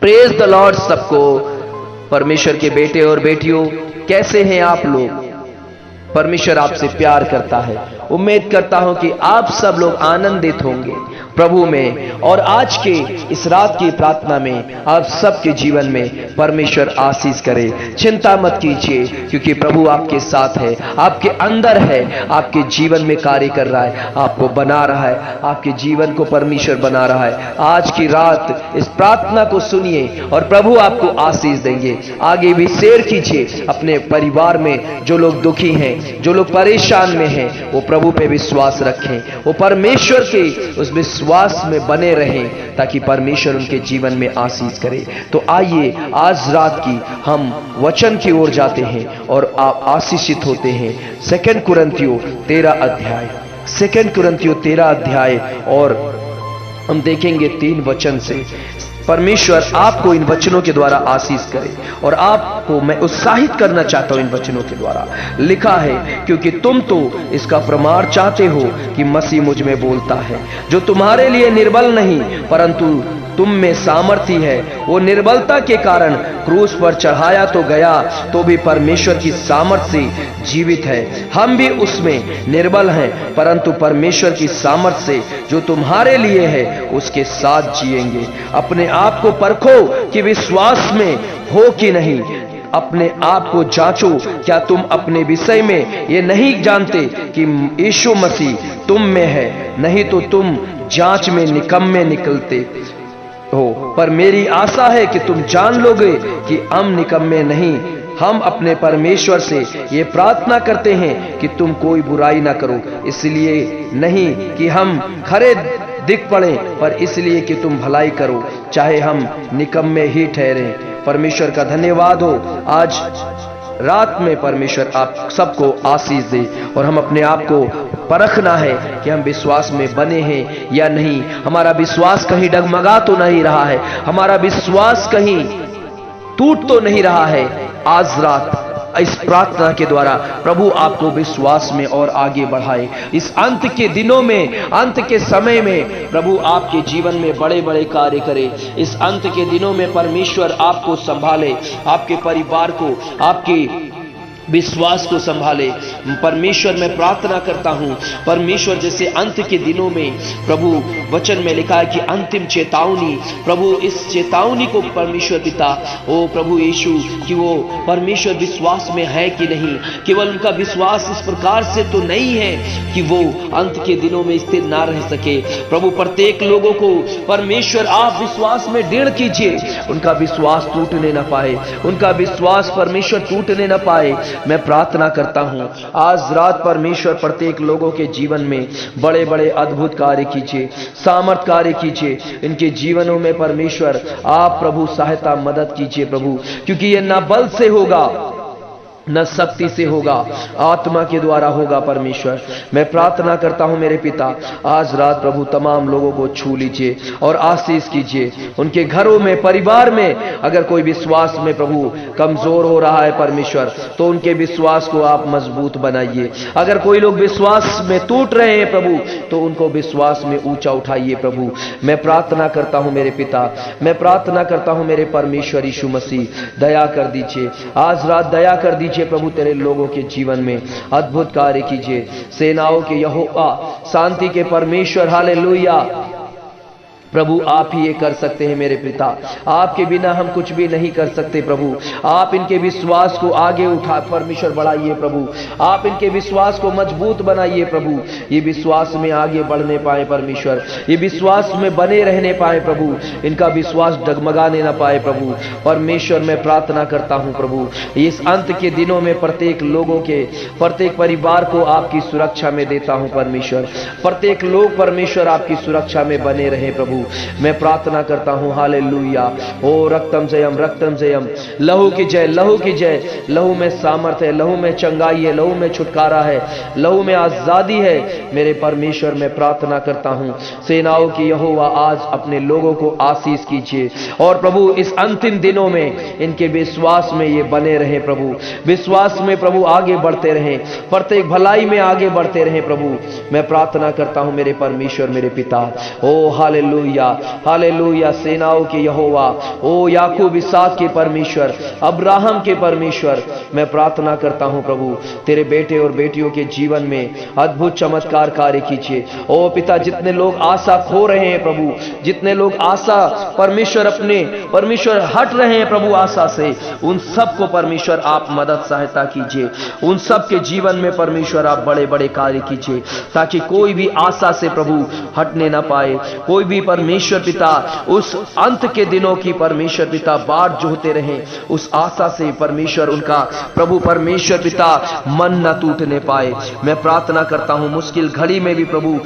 Praise the Lord सबको। परमेश्वर के बेटे और बेटियों, कैसे हैं आप लोग? परमेश्वर आपसे प्यार करता है। उम्मीद करता हूं कि आप सब लोग आनंदित होंगे प्रभु में। और आज के इस रात की प्रार्थना में आप सबके जीवन में परमेश्वर आशीष करे। चिंता मत कीजिए, क्योंकि प्रभु आपके साथ है, आपके अंदर है, आपके जीवन में कार्य कर रहा है, आपको बना रहा है, आपके जीवन को परमेश्वर बना रहा है। आज की रात इस प्रार्थना को सुनिए और प्रभु आपको आशीष देंगे। आगे भी शेयर कीजिए अपने परिवार में। जो लोग दुखी हैं, जो लोग परेशान में हैं, वो प्रभु पे विश्वास रखें, वो परमेश्वर के उस विश्वास में बने रहें, ताकि परमेश्वर उनके जीवन में आशीष करे। तो आइए आज रात की हम वचन की ओर जाते हैं और आप आशीषित होते हैं। 2 कुरिन्थियों 13 अध्याय, 2 कुरिन्थियों 13 अध्याय, और हम देखेंगे 3 वचन से। परमेश्वर आपको इन वचनों के द्वारा आशीष करे, और आपको मैं उत्साहित करना चाहता हूं इन वचनों के द्वारा। लिखा है, क्योंकि तुम तो इसका प्रमाण चाहते हो कि मसीह मुझ में बोलता है। जो तुम्हारे लिए निर्बल नहीं परंतु तुम में सामर्थ्य है, वो निर्बलता के कारण क्रूस पर चढ़ाया तो गया, तो भी परमेश्वर की सामर्थ्य से जीवित है। हम भी उसमें निर्बल हैं, परंतु परमेश्वर की सामर्थ्य से जो तुम्हारे लिए है उसके साथ जिएंगे। अपने आप को परखो कि विश्वास में हो कि नहीं। अपने आप को जांचो, क्या तुम अपने विषय में ये नहीं जानते कि यीशु मसीह तुम में है? नहीं तो तुम जांच में निकम्मे निकलते हो। पर मेरी आशा है कि तुम जान लोगे कि हम निकम्मे नहीं। हम अपने परमेश्वर से ये प्रार्थना करते हैं कि तुम कोई बुराई ना करो, इसलिए नहीं कि हम खरे दिख पड़े, पर इसलिए कि तुम भलाई करो, चाहे हम निकम्मे ही ठहरे। परमेश्वर का धन्यवाद हो। आज रात में परमेश्वर आप सबको आशीष दे, और हम अपने आप को परखना है कि हम विश्वास में बने हैं या नहीं। हमारा विश्वास कहीं डगमगा तो नहीं रहा है, हमारा विश्वास कहीं टूट तो नहीं रहा है। आज रात इस प्रार्थना के द्वारा प्रभु आपको विश्वास में और आगे बढ़ाए। इस अंत के दिनों में, अंत के समय में प्रभु आपके जीवन में बड़े बड़े कार्य करे। इस अंत के दिनों में परमेश्वर आपको संभाले, आपके परिवार को, आपके विश्वास को संभाले। परमेश्वर मैं प्रार्थना करता हूं, परमेश्वर जैसे अंत के दिनों में प्रभु वचन में लिखा है कि अंतिम चेतावनी, प्रभु इस चेतावनी को परमेश्वर पिता, ओ प्रभु यीशु, कि वो परमेश्वर विश्वास में है कि नहीं। केवल उनका विश्वास इस प्रकार से तो नहीं है कि वो अंत के दिनों में स्थिर ना रह सके। प्रभु प्रत्येक लोगों को परमेश्वर आप विश्वास में दृढ़ कीजिए, उनका विश्वास टूटने ना पाए, उनका विश्वास परमेश्वर टूटने ना पाए। मैं प्रार्थना करता हूं आज रात परमेश्वर प्रत्येक लोगों के जीवन में बड़े बड़े अद्भुत कार्य कीजिए, सामर्थ कार्य कीजिए। इनके जीवनों में परमेश्वर आप प्रभु सहायता मदद कीजिए प्रभु, क्योंकि ये न बल से होगा न शक्ति से होगा, आत्मा के द्वारा होगा। परमेश्वर मैं प्रार्थना करता हूं मेरे पिता, आज रात प्रभु तमाम लोगों को छू लीजिए और आशीष कीजिए। उनके घरों में, परिवार में अगर कोई विश्वास में प्रभु कमजोर हो रहा है परमेश्वर, तो उनके विश्वास को आप मजबूत बनाइए। अगर कोई लोग विश्वास में टूट रहे हैं प्रभु, तो उनको विश्वास में ऊंचा उठाइए प्रभु। मैं प्रार्थना करता हूं मेरे पिता, मैं प्रार्थना करता हूं मेरे परमेश्वर यीशु मसीह, दया कर दीजिए। आज रात दया कर दीजिए प्रभु, तेरे लोगों के जीवन में अद्भुत कार्य कीजिए। सेनाओं के यहोवा, शांति के परमेश्वर, हालेलुया। प्रभु आप ही ये कर सकते हैं मेरे पिता, आपके बिना हम कुछ भी नहीं कर सकते प्रभु। आप इनके विश्वास को आगे उठा परमेश्वर बढ़ाइए प्रभु, आप इनके विश्वास को मजबूत बनाइए प्रभु। ये विश्वास में आगे बढ़ने पाए परमेश्वर, ये विश्वास में बने रहने पाए प्रभु, इनका विश्वास डगमगाने ना पाए प्रभु। परमेश्वर मैं प्रार्थना करता हूं प्रभु, इस अंत के दिनों में प्रत्येक लोगों के, प्रत्येक परिवार को आपकी सुरक्षा में देता हूं परमेश्वर। प्रत्येक लोग परमेश्वर आपकी सुरक्षा में बने रहे प्रभु। मैं प्रार्थना करता हूँ, हालेलुया। ओ रक्तम जयम, रक्तम जयम, लहू की जय, लहू की जय। लहू में सामर्थ है, लहू में चंगाई है, लहू में छुटकारा है, लहू में आजादी है। मेरे परमेश्वर मैं प्रार्थना करता हूँ, सेनाओं की यहोवा आज अपने लोगों को आशीष कीजिए और प्रभु इस अंतिम दिनों में इनके विश्वास में ये बने रहे प्रभु, विश्वास में प्रभु आगे बढ़ते रहें, प्रत्येक भलाई में आगे बढ़ते रहें प्रभु। मैं प्रार्थना करता हूं मेरे परमेश्वर, मेरे पिता। ओ हालेलुया, हालेलुया। सेनाओं के यहोवा, ओ याकूब इसहाक के परमेश्वर, अब्राहम के परमेश्वर, मैं प्रार्थना करता हूं प्रभु तेरे बेटे और बेटियों के जीवन में अद्भुत चमत्कार कार्य कीजिए। ओ पिता, जितने लोग आशा खो रहे हैं प्रभु, जितने लोग आशा परमेश्वर अपने परमेश्वर हट रहे हैं प्रभु आशा से, उन सबको परमेश्वर आप मदद सहायता कीजिए। उन सब के जीवन में परमेश्वर आप बड़े बड़े कार्य कीजिए, ताकि कोई भी आशा से प्रभु हटने ना पाए, कोई भी परमेश्वर पिता उस अंत के दिनों की परमेश्वर पिता बाट जोहते रहे, उस आशा से परमेश्वर उनका प्रभु परमेश्वर पिता मन न टूटने पाए। मैं प्रार्थना करता हूं मुश्किल घड़ी में भी प्रभु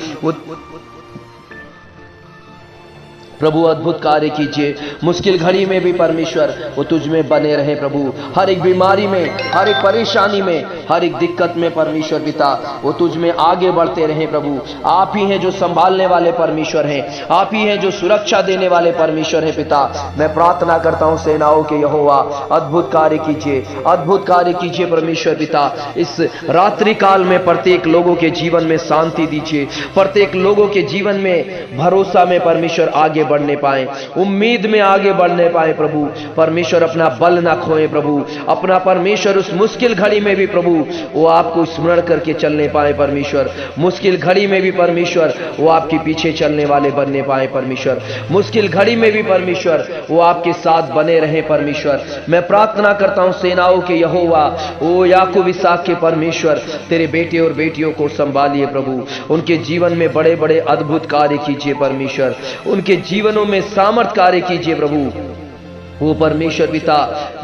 अद्भुत कार्य कीजिए। मुश्किल घड़ी में भी परमेश्वर वो तुझ में बने रहे प्रभु। हर एक बीमारी में, हर एक परेशानी में, हर एक दिक्कत में परमेश्वर पिता वो तुझ में आगे बढ़ते रहे प्रभु। आप ही हैं जो संभालने वाले परमेश्वर हैं, आप ही हैं जो सुरक्षा देने वाले परमेश्वर हैं पिता। मैं प्रार्थना करता हूं सेनाओं के यहोवा अद्भुत कार्य कीजिए, अद्भुत कार्य कीजिए परमेश्वर पिता। इस रात्रि काल में प्रत्येक लोगों के जीवन में शांति दीजिए, प्रत्येक लोगों के जीवन में भरोसा में परमेश्वर आगे बढ़ने पाए, उम्मीद में आगे बढ़ने पाए प्रभु। परमेश्वर अपना बल ना खोए प्रभु, अपना परमेश्वर उस मुश्किल घड़ी में भी प्रभु वो आपको स्मरण करके चलने पाए परमेश्वर। मुश्किल घड़ी में भी परमेश्वर वो आपके पीछे चलने वाले बनने पाए परमेश्वर। मुश्किल घड़ी में भी परमेश्वर वो आपके साथ बने रहे परमेश्वर। मैं प्रार्थना करता हूं सेनाओं के यहोवा, ओ याकूब इसहाक के परमेश्वर, तेरे बेटे और बेटियों को संभालिए प्रभु। उनके जीवन में बड़े बड़े अद्भुत कार्य कीजिए परमेश्वर, उनके जीवनों में सामर्थ कार्य कीजिए प्रभु। वो परमेश्वर पिता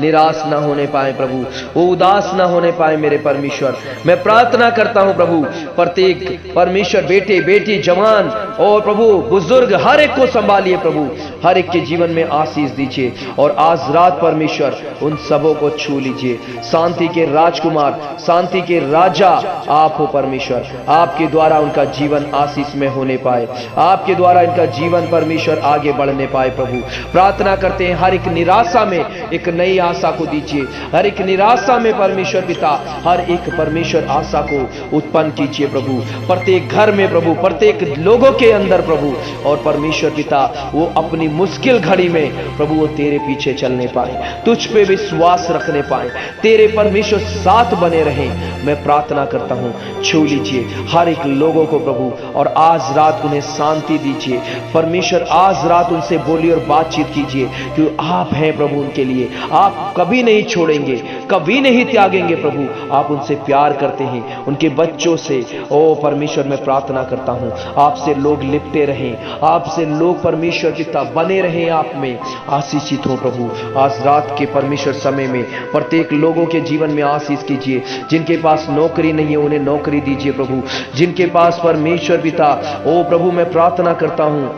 निराश ना होने पाए प्रभु, वो उदास ना होने पाए मेरे परमेश्वर। मैं प्रार्थना करता हूं प्रभु प्रत्येक परमेश्वर बेटे बेटी जवान और प्रभु बुजुर्ग हर एक को संभालिए प्रभु, हर एक के जीवन में आशीष दीजिए। और आज रात परमेश्वर उन सबों को छू लीजिए। शांति के राजकुमार, शांति के राजा आप हो परमेश्वर। आपके द्वारा उनका जीवन आशीष में होने पाए, आपके द्वारा इनका जीवन परमेश्वर आगे बढ़ने पाए प्रभु। प्रार्थना करते हैं हर एक निराशा में एक नई आशा को दीजिए, हर एक निराशा में परमेश्वर पिता हर एक परमेश्वर आशा को उत्पन्न कीजिए प्रभु। प्रत्येक घर में प्रभु, प्रत्येक लोगों के अंदर प्रभु, और परमेश्वर पिता वो अपनी मुश्किल घड़ी में प्रभु वो तेरे पीछे चलने पाए, तुझ पे विश्वास रखने पाए, तेरे परमेश्वर साथ बने रहे। मैं प्रार्थना करता हूं छू लीजिए हर एक लोगों को प्रभु, और आज रात उन्हें शांति दीजिए परमेश्वर। आज रात उनसे बोलिए और बातचीत कीजिए कि आप हैं प्रभु उनके लिए, आप कभी नहीं छोड़ेंगे, कभी नहीं त्यागेंगे प्रभु। आप उनसे प्यार करते हैं, उनके बच्चों से। ओ परमेश्वर मैं प्रार्थना करता हूं आपसे लोग लिपटे रहें, आपसे लोग परमेश्वर पिता बने रहें, आप में आशीषित हो प्रभु। आज रात के परमेश्वर समय में प्रत्येक लोगों के जीवन में आशीष कीजिए। जिनके पास नौकरी नहीं है उन्हें नौकरी दीजिए प्रभु। जिनके पास परमेश्वर पिता ओ प्रभु मैं प्रार्थना करता हूं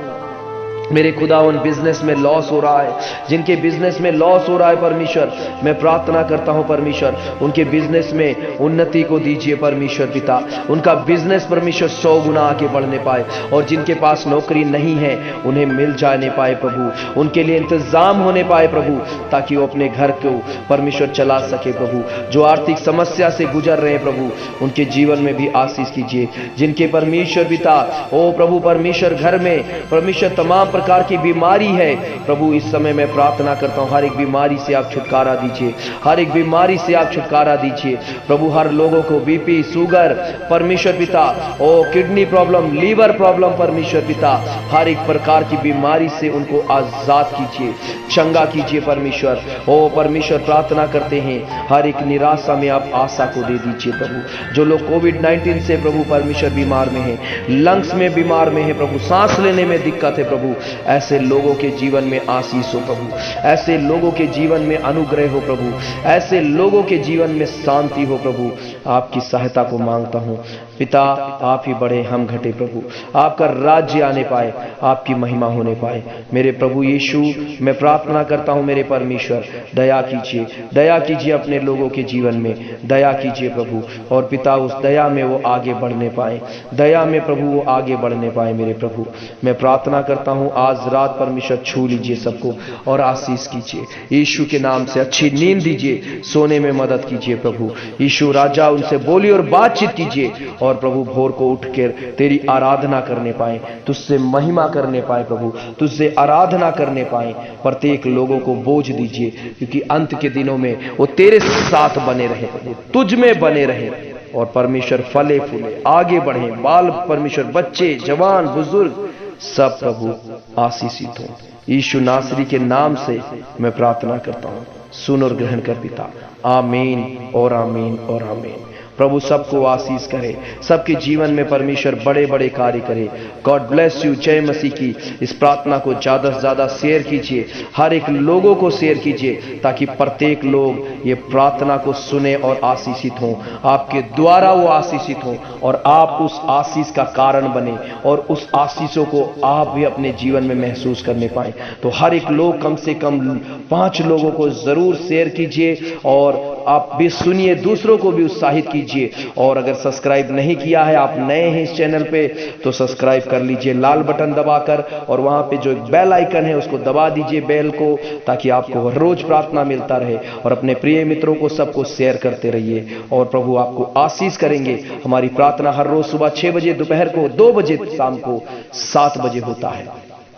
मेरे खुदा उन बिजनेस में लॉस हो रहा है, जिनके बिजनेस में लॉस हो रहा है परमेश्वर, मैं प्रार्थना करता हूं परमेश्वर उनके बिजनेस में उन्नति को दीजिए परमेश्वर पिता। उनका बिजनेस परमेश्वर 100 गुना आगे बढ़ने पाए, और जिनके पास नौकरी नहीं है उन्हें मिल जाने पाए प्रभु, उनके लिए इंतजाम होने पाए प्रभु, ताकि वो अपने घर को परमेश्वर चला सके प्रभु। जो आर्थिक समस्या से गुजर रहे हैं प्रभु उनके जीवन में भी आशीष कीजिए। जिनके परमेश्वर पिता ओ प्रभु परमेश्वर घर में परमेश्वर तमाम प्रकार की बीमारी है प्रभु, इस समय मैं प्रार्थना करता हूं हर एक बीमारी से आप छुटकारा दीजिए, हर एक बीमारी से आप छुटकारा दीजिए प्रभु। हर लोगों को बीपी शुगर परमेश्वर पिता ओ किडनी प्रॉब्लम लीवर प्रॉब्लम परमेश्वर पिता हर एक प्रकार की बीमारी से उनको आजाद कीजिए, चंगा कीजिए परमेश्वर। ओ परमेश्वर प्रार्थना करते हैं हर एक निराशा में आप आशा को दे दीजिए प्रभु। जो लोग कोविड-19 से प्रभु परमेश्वर बीमार में है, लंग्स में बीमार में है प्रभु, सांस लेने में दिक्कत है प्रभु, ऐसे लोगों के जीवन में आशीष हो प्रभु, ऐसे लोगों के जीवन में अनुग्रह हो प्रभु, ऐसे लोगों के जीवन में शांति हो प्रभु। आपकी सहायता को मांगता हूं पिता, आप ही बढ़े हम घटे प्रभु, आपका राज्य आने पाए, आपकी महिमा होने पाए। मेरे प्रभु यीशु, मैं प्रार्थना करता हूं मेरे परमेश्वर, दया कीजिए, दया कीजिए अपने लोगों के जीवन में, दया कीजिए प्रभु। और पिता उस दया में वो आगे बढ़ने पाए, दया में प्रभु वो आगे बढ़ने पाए। मेरे प्रभु मैं प्रार्थना करता हूं आज रात परमेश्वर छू लीजिए सबको और आशीष कीजिए, यीशु के नाम से अच्छी नींद दीजिए, सोने में मदद कीजिए प्रभु। यीशु राजा उनसे बोलिए और बातचीत कीजिए, और प्रभु भोर को उठकर तेरी आराधना करने पाए, तुझसे महिमा करने पाए प्रभु, तुझसे आराधना करने पाए। प्रत्येक लोगों को बोझ दीजिए, क्योंकि अंत के दिनों में वो तेरे साथ बने रहे प्रभु, तुझ में बने रहे, और परमेश्वर फले फूले आगे बढ़े, बाल परमेश्वर बच्चे जवान बुजुर्ग सब प्रभु आशीषित हो। यीशु नासरी के नाम से मैं प्रार्थना करता हूं, सुन और ग्रहण कर पिता, आमीन और आमीन और आमीन। प्रभु सबको आशीष करे, सबके जीवन में परमेश्वर बड़े बड़े कार्य करे। God bless you. जय मसीह की। इस प्रार्थना को ज्यादा से ज्यादा शेयर कीजिए, हर एक लोगों को शेयर कीजिए, ताकि प्रत्येक लोग ये प्रार्थना को सुने और आशीषित हों, आपके द्वारा वो आशीषित हों, और आप उस आशीष का कारण बने, और उस आशीषों को आप भी अपने जीवन में महसूस करने पाए। तो हर एक लोग कम से कम 5 लोगों को जरूर शेयर कीजिए, और आप भी सुनिए, दूसरों को भी उत्साहित कीजिए। और अगर सब्सक्राइब नहीं किया है, आप नए हैं इस चैनल पे, तो सब्सक्राइब कर लीजिए लाल बटन दबाकर, और वहां पे जो बेल आइकन है उसको दबा दीजिए बेल को, ताकि आपको हर रोज प्रार्थना मिलता रहे। और अपने प्रिय मित्रों को सबको शेयर करते रहिए, और प्रभु आपको आशीष करेंगे। हमारी प्रार्थना हर रोज सुबह 6 बजे, दोपहर को 2 बजे, शाम को 7 बजे होता है।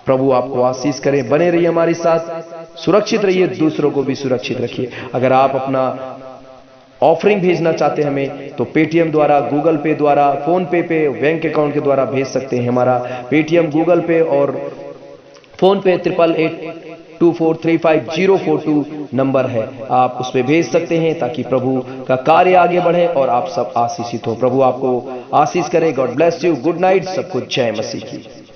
प्रभु आपको आशीष करें, बने रहिए हमारे साथ, सुरक्षित रहिए, दूसरों को भी सुरक्षित रखिए। अगर आप अपना ऑफरिंग भेजना चाहते हैं हमें, तो पेटीएम द्वारा, गूगल पे द्वारा, फोन पे बैंक अकाउंट के द्वारा भेज सकते हैं। हमारा पेटीएम, गूगल पे और फोन पे 8882435042 नंबर है, आप उस पर भेज सकते हैं, ताकि प्रभु का कार्य आगे बढ़े और आप सब आशीषित हो। प्रभु आपको आशीष करे। God bless you. Good night सबको। जय मसीह की।